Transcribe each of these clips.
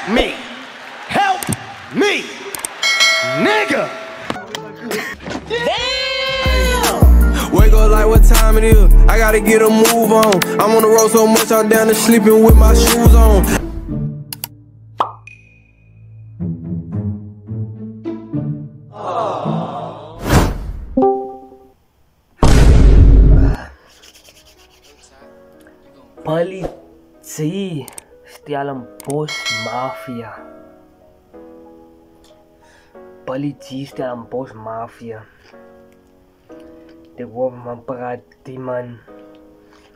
me. Help me. Nigga. Damn. Wake up like what time it is. I gotta get a move on. I'm on the road so much I'm down to sleeping with my shoes on. Politie, Stellenbosch Mafia. Politie, Stellenbosch Mafia. Ik hoor man praat die man.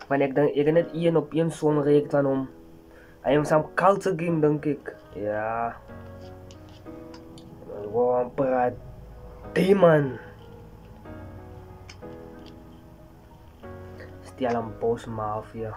Maar ik denk, ik heb net één op één zo'n reek van hem. Hij heeft zo'n kalte game, denk ik. Ja. Ik hoor man praat die man. Stellenbosch Mafia.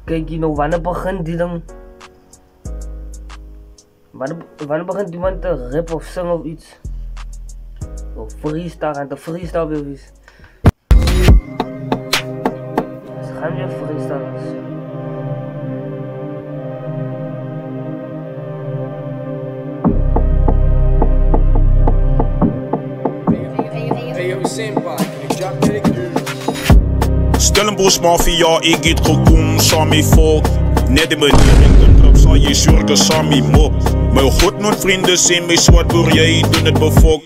Kijk nou, wanneer begint die dan? Wanneer begint iemand te rappen of zingen of iets? Of freestyle, aan de freestyle of iets? Ze gaan weer freestyle. Stellenbosch Mafia, ik het gekomen samen volk. Net de manier in de trap zal je zorgen samen mop. Mijn godnood vrienden zijn mij zwart door jij doen het befok.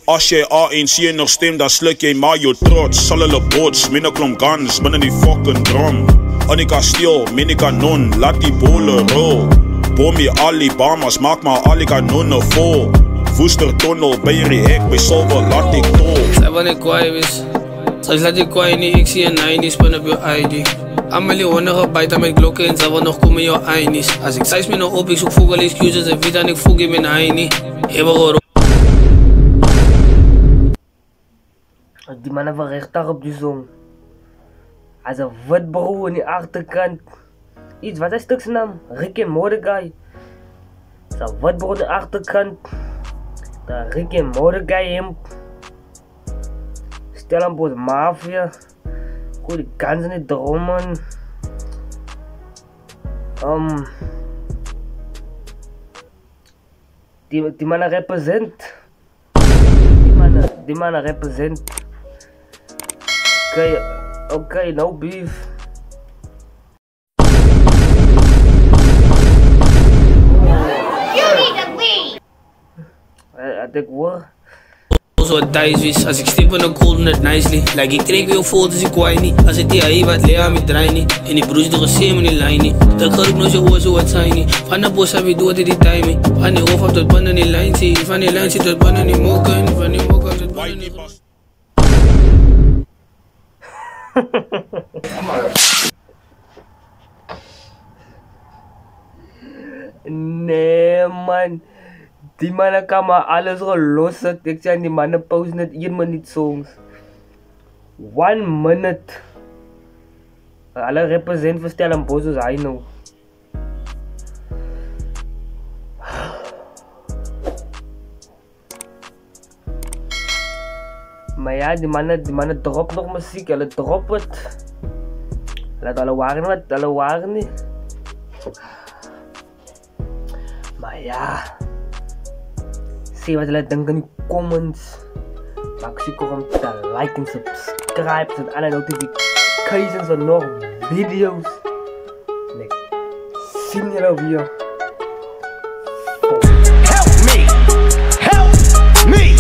Als jij ANC nog stemt, dan sluk jij maar je trots. Zal hulle bots, minne klomp guns binnen die fucking drum. En ik stil, minne kanon, laat die bolen rol. Bom je Alibamas, maak maar al die kanonnen vol. Woestertunnel, bij je hek, bij Solver, laat ik tol. Zij wanneer kwaai is. Straks laat je kwaai niet, ik zie een 90's, spin op je ID. Allemaal die honderde bijten met glokken en zij wil nog komen jouw einies. Als ik size me nog op, ik zoek vogel excuses en weet dat ik voeg in mijn heini. Die man heeft een rechtdag op die zon. Als een wit bro in die achterkant. Iets, wat is stuk's naam? Rick en Mordecai. Als een wit bro in de achterkant. Dan Rick en Mordecai hem. Stellenbosch Mafia. Goed, die kansen niet dromen. Die mannen represent. Die mannen represent. Oké, no beef. You need to leave. I think what? Zo dice als ik stip in een cold net nicely. Like ik trek weer foto's, ik kwaai niet. Als het hier wat leer aan me draai niet. En die broers toch een in die lijn niet. Dat ga ik nog zo hoor zo wat zijn niet. Van de bos heb je door die timing. Van die hoofd af tot binnen die lijn zie. Van die lijn zie tot binnen die mokken. Van die mokken af tot binnen die bos. Nee man. Die mannen kan maar alles los zetten. Ik zei die mannen pauze net 1 minuut songs. 1 minute. Alle represent voor Stellenbosch zoals hij nou. Maar ja, die mannen drop nog muziek. Hulle drop het. Hulle waren niet. Maar ja. Zie wat jullie denken in de comments. Maak zeker om te liken en subscribe. Zodat alle notifications van nog video's. En ik zie jullie weer. Help me. Help me.